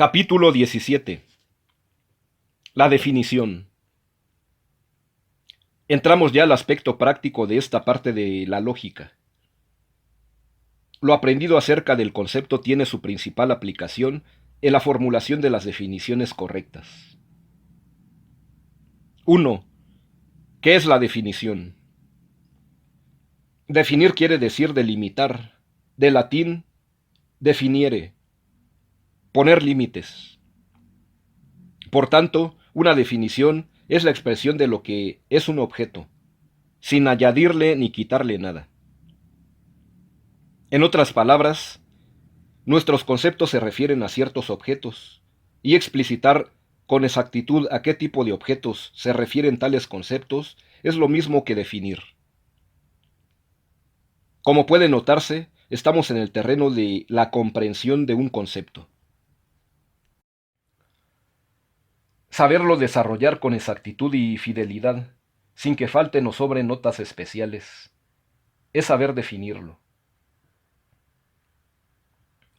Capítulo 17. La definición. Entramos ya al aspecto práctico de esta parte de la lógica. Lo aprendido acerca del concepto tiene su principal aplicación en la formulación de las definiciones correctas. 1. ¿Qué es la definición? Definir quiere decir delimitar, de latín definiere, poner límites. Por tanto, una definición es la expresión de lo que es un objeto, sin añadirle ni quitarle nada. En otras palabras, nuestros conceptos se refieren a ciertos objetos, y explicitar con exactitud a qué tipo de objetos se refieren tales conceptos es lo mismo que definir. Como puede notarse, estamos en el terreno de la comprensión de un concepto. Saberlo desarrollar con exactitud y fidelidad, sin que falten o sobren notas especiales, es saber definirlo.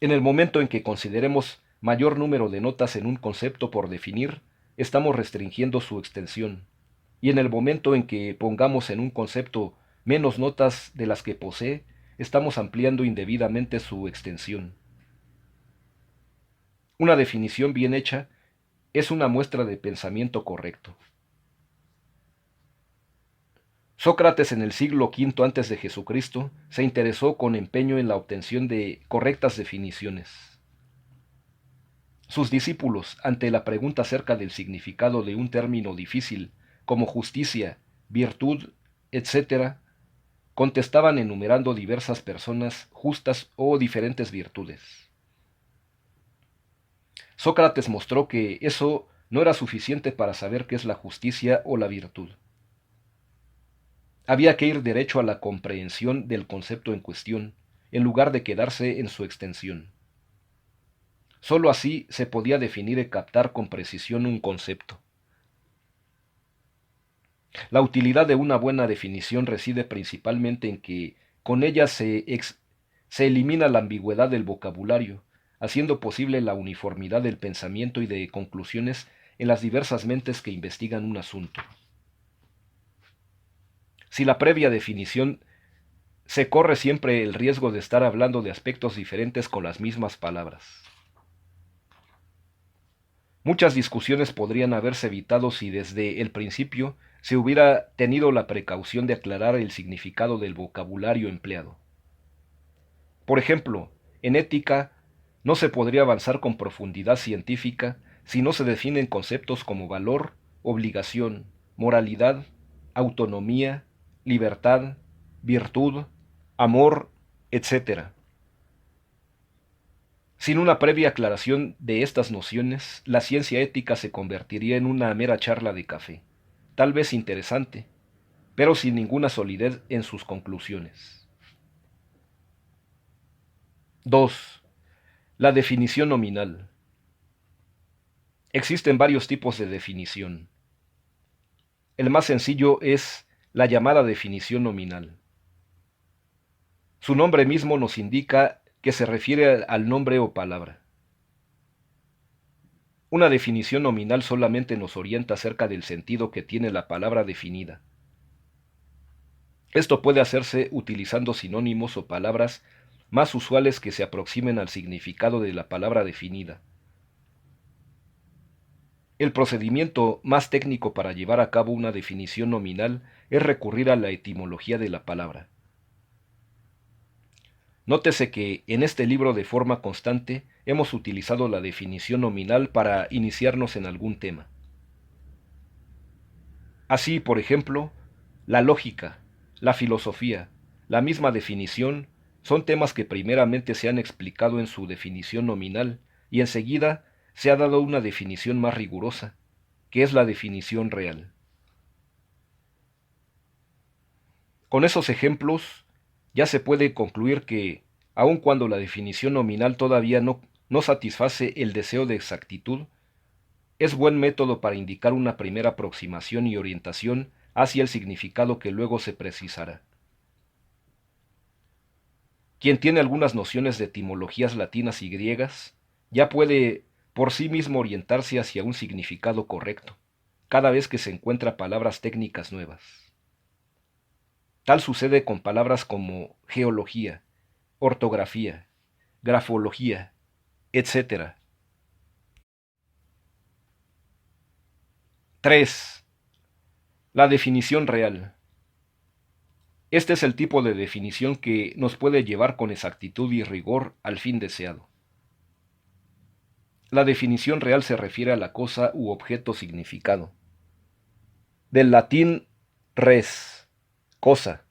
En el momento en que consideremos mayor número de notas en un concepto por definir, estamos restringiendo su extensión, y en el momento en que pongamos en un concepto menos notas de las que posee, estamos ampliando indebidamente su extensión. Una definición bien hecha es una muestra de pensamiento correcto. Sócrates en el siglo V antes de Jesucristo se interesó con empeño en la obtención de correctas definiciones. Sus discípulos, ante la pregunta acerca del significado de un término difícil, como justicia, virtud, etc., contestaban enumerando diversas personas justas o diferentes virtudes. Sócrates mostró que eso no era suficiente para saber qué es la justicia o la virtud. Había que ir derecho a la comprensión del concepto en cuestión, en lugar de quedarse en su extensión. Sólo así se podía definir y captar con precisión un concepto. La utilidad de una buena definición reside principalmente en que con ella se elimina la ambigüedad del vocabulario, haciendo posible la uniformidad del pensamiento y de conclusiones en las diversas mentes que investigan un asunto. Si la previa definición se corre siempre el riesgo de estar hablando de aspectos diferentes con las mismas palabras. Muchas discusiones podrían haberse evitado si desde el principio se hubiera tenido la precaución de aclarar el significado del vocabulario empleado. Por ejemplo, en ética no se podría avanzar con profundidad científica si no se definen conceptos como valor, obligación, moralidad, autonomía, libertad, virtud, amor, etc. Sin una previa aclaración de estas nociones, la ciencia ética se convertiría en una mera charla de café, tal vez interesante, pero sin ninguna solidez en sus conclusiones. 2. La definición nominal. Existen varios tipos de definición. El más sencillo es la llamada definición nominal. Su nombre mismo nos indica que se refiere al nombre o palabra. Una definición nominal solamente nos orienta acerca del sentido que tiene la palabra definida. Esto puede hacerse utilizando sinónimos o palabras más usuales que se aproximen al significado de la palabra definida. El procedimiento más técnico para llevar a cabo una definición nominal es recurrir a la etimología de la palabra. Nótese que en este libro de forma constante hemos utilizado la definición nominal para iniciarnos en algún tema. Así, por ejemplo, la lógica, la filosofía, la misma definición, son temas que primeramente se han explicado en su definición nominal y enseguida se ha dado una definición más rigurosa, que es la definición real. Con esos ejemplos ya se puede concluir que, aun cuando la definición nominal todavía no satisface el deseo de exactitud, es buen método para indicar una primera aproximación y orientación hacia el significado que luego se precisará. Quien tiene algunas nociones de etimologías latinas y griegas ya puede por sí mismo orientarse hacia un significado correcto, cada vez que se encuentra palabras técnicas nuevas. Tal sucede con palabras como geología, ortografía, grafología, etc. 3. La definición real. Este es el tipo de definición que nos puede llevar con exactitud y rigor al fin deseado. La definición real se refiere a la cosa u objeto significado. Del latín res, cosa.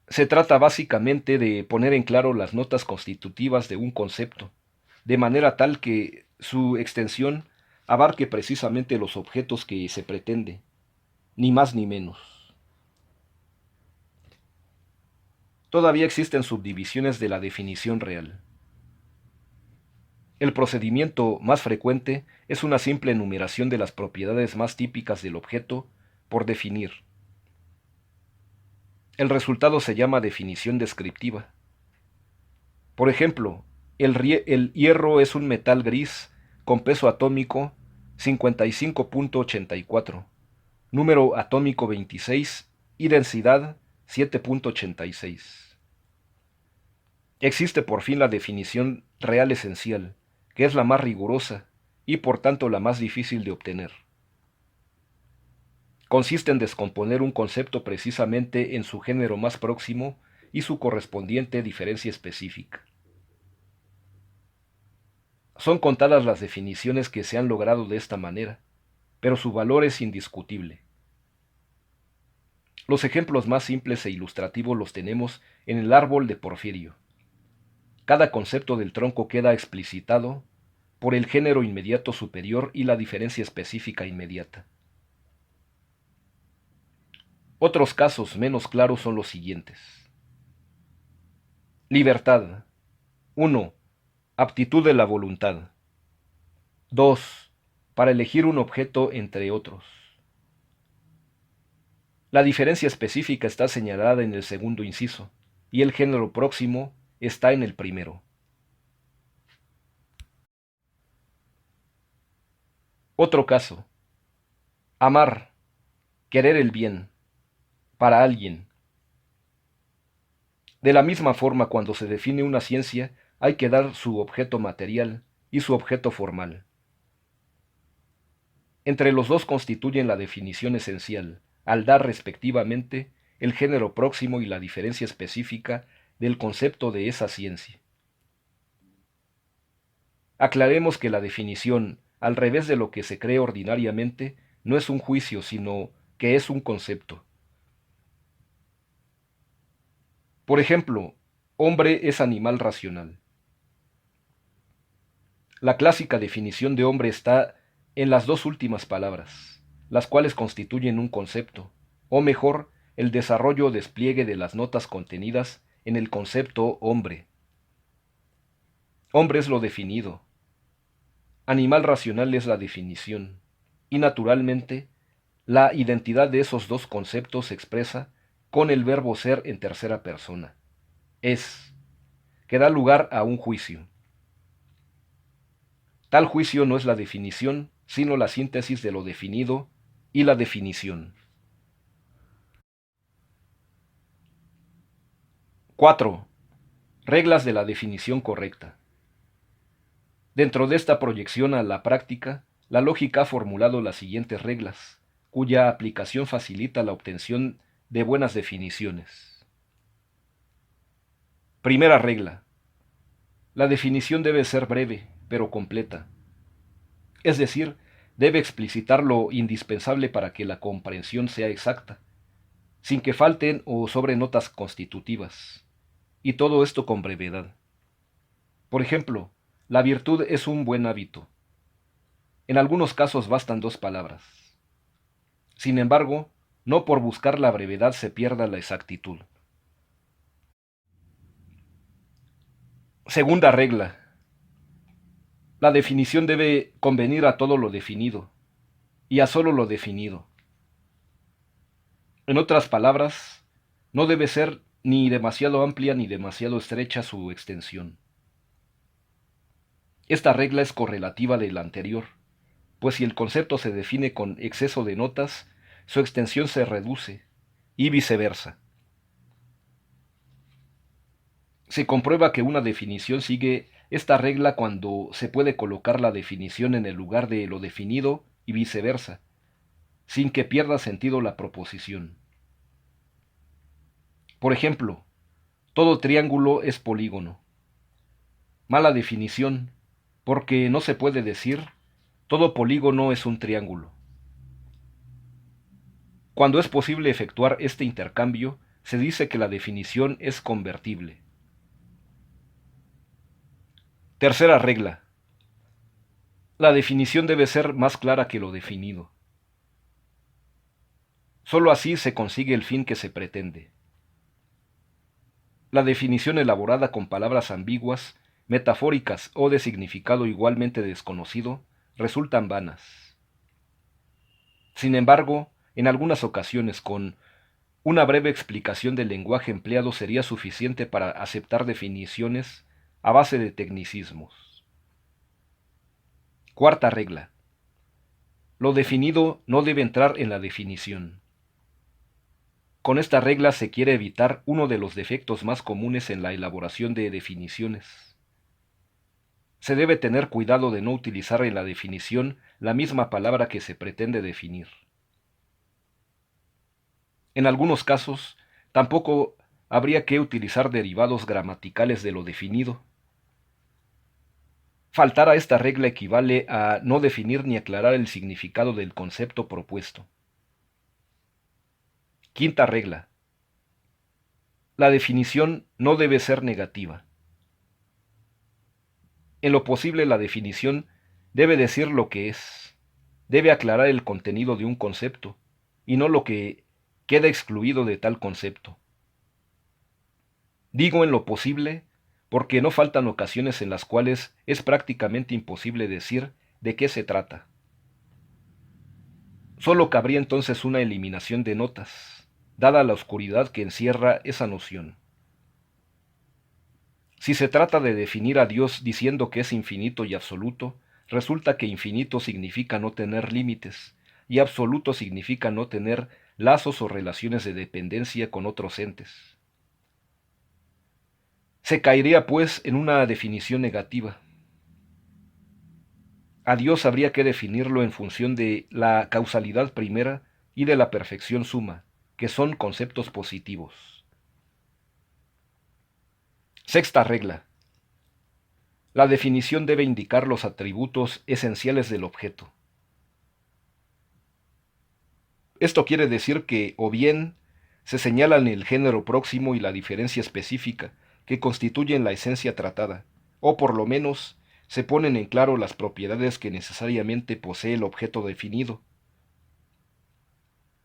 Se trata básicamente de poner en claro las notas constitutivas de un concepto, de manera tal que su extensión abarque precisamente los objetos que se pretende, ni más ni menos. Todavía existen subdivisiones de la definición real. El procedimiento más frecuente es una simple enumeración de las propiedades más típicas del objeto por definir. El resultado se llama definición descriptiva. Por ejemplo, el hierro es un metal gris con peso atómico 55.84, número atómico 26 y densidad 7.86. Existe por fin la definición real esencial, que es la más rigurosa y por tanto la más difícil de obtener. Consiste en descomponer un concepto precisamente en su género más próximo y su correspondiente diferencia específica. Son contadas las definiciones que se han logrado de esta manera, pero su valor es indiscutible. Los ejemplos más simples e ilustrativos los tenemos en el árbol de Porfirio. Cada concepto del tronco queda explicitado por el género inmediato superior y la diferencia específica inmediata. Otros casos menos claros son los siguientes. Libertad. 1. Aptitud de la voluntad. 2. Para elegir un objeto entre otros. La diferencia específica está señalada en el segundo inciso, y el género próximo está en el primero. Otro caso. Amar. Querer el bien. Para alguien. De la misma forma, cuando se define una ciencia, hay que dar su objeto material y su objeto formal. Entre los dos constituyen la definición esencial, al dar respectivamente el género próximo y la diferencia específica del concepto de esa ciencia. Aclaremos que la definición, al revés de lo que se cree ordinariamente, no es un juicio, sino que es un concepto. Por ejemplo, hombre es animal racional. La clásica definición de hombre está en las dos últimas palabras, las cuales constituyen un concepto, o mejor, el desarrollo o despliegue de las notas contenidas en el concepto hombre. Hombre es lo definido, animal racional es la definición, y naturalmente, la identidad de esos dos conceptos se expresa con el verbo ser en tercera persona. Es, que da lugar a un juicio. Tal juicio no es la definición, sino la síntesis de lo definido y la definición. 4. Reglas de la definición correcta. Dentro de esta proyección a la práctica, la lógica ha formulado las siguientes reglas, cuya aplicación facilita la obtención de buenas definiciones. Primera regla. La definición debe ser breve, pero completa. Es decir, debe explicitar lo indispensable para que la comprensión sea exacta, sin que falten o sobren notas constitutivas, y todo esto con brevedad. Por ejemplo, la virtud es un buen hábito. En algunos casos bastan dos palabras. Sin embargo, no por buscar la brevedad se pierda la exactitud. Segunda regla. La definición debe convenir a todo lo definido, y a solo lo definido. En otras palabras, no debe ser ni demasiado amplia ni demasiado estrecha su extensión. Esta regla es correlativa de la anterior, pues si el concepto se define con exceso de notas, su extensión se reduce, y viceversa. Se comprueba que una definición sigue esta regla cuando se puede colocar la definición en el lugar de lo definido y viceversa, sin que pierda sentido la proposición. Por ejemplo, todo triángulo es polígono. Mala definición, porque no se puede decir todo polígono es un triángulo. Cuando es posible efectuar este intercambio, se dice que la definición es convertible. Tercera regla. La definición debe ser más clara que lo definido. Solo así se consigue el fin que se pretende. La definición elaborada con palabras ambiguas, metafóricas o de significado igualmente desconocido resultan vanas. Sin embargo, en algunas ocasiones con una breve explicación del lenguaje empleado sería suficiente para aceptar definiciones a base de tecnicismos. Cuarta regla. Lo definido no debe entrar en la definición. Con esta regla se quiere evitar uno de los defectos más comunes en la elaboración de definiciones. Se debe tener cuidado de no utilizar en la definición la misma palabra que se pretende definir. En algunos casos, tampoco habría que utilizar derivados gramaticales de lo definido. Faltar a esta regla equivale a no definir ni aclarar el significado del concepto propuesto. Quinta regla. La definición no debe ser negativa. En lo posible, la definición debe decir lo que es, debe aclarar el contenido de un concepto, y no lo que queda excluido de tal concepto. Digo en lo posible porque no faltan ocasiones en las cuales es prácticamente imposible decir de qué se trata. Solo cabría entonces una eliminación de notas, dada la oscuridad que encierra esa noción. Si se trata de definir a Dios diciendo que es infinito y absoluto, resulta que infinito significa no tener límites, y absoluto significa no tener lazos o relaciones de dependencia con otros entes. Se caería, pues, en una definición negativa. A Dios habría que definirlo en función de la causalidad primera y de la perfección suma, que son conceptos positivos. Sexta regla. La definición debe indicar los atributos esenciales del objeto. Esto quiere decir que, o bien, se señalan el género próximo y la diferencia específica, que constituyen la esencia tratada, o por lo menos, se ponen en claro las propiedades que necesariamente posee el objeto definido.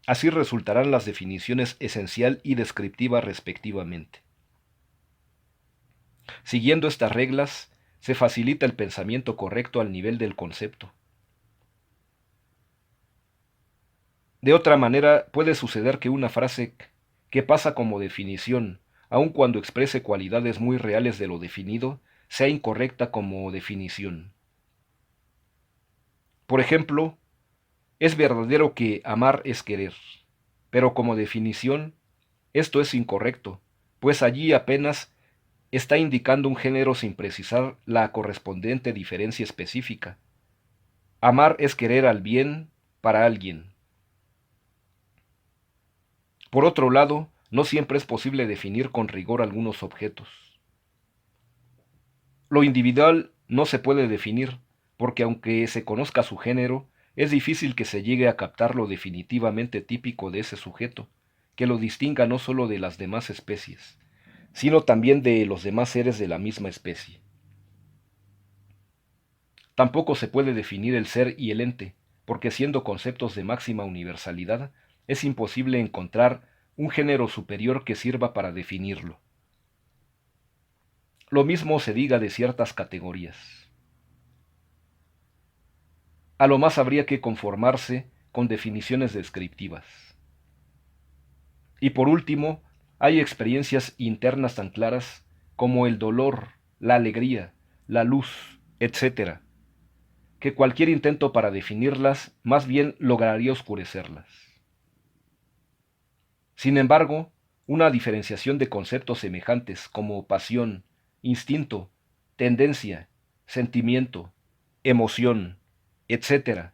Así resultarán las definiciones esencial y descriptiva respectivamente. Siguiendo estas reglas, se facilita el pensamiento correcto al nivel del concepto. De otra manera, puede suceder que una frase que pasa como definición, aun cuando exprese cualidades muy reales de lo definido, sea incorrecta como definición. Por ejemplo, es verdadero que amar es querer, pero como definición, esto es incorrecto, pues allí apenas está indicando un género sin precisar la correspondiente diferencia específica. Amar es querer al bien para alguien. Por otro lado, no siempre es posible definir con rigor algunos objetos. Lo individual no se puede definir, porque aunque se conozca su género, es difícil que se llegue a captar lo definitivamente típico de ese sujeto, que lo distinga no solo de las demás especies, sino también de los demás seres de la misma especie. Tampoco se puede definir el ser y el ente, porque siendo conceptos de máxima universalidad, es imposible encontrar un género superior que sirva para definirlo. Lo mismo se diga de ciertas categorías. A lo más habría que conformarse con definiciones descriptivas. Y por último, hay experiencias internas tan claras como el dolor, la alegría, la luz, etc., que cualquier intento para definirlas más bien lograría oscurecerlas. Sin embargo, una diferenciación de conceptos semejantes como pasión, instinto, tendencia, sentimiento, emoción, etc.,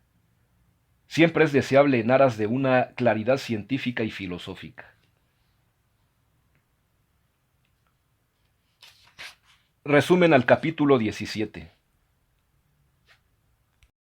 siempre es deseable en aras de una claridad científica y filosófica. Resumen al capítulo 17.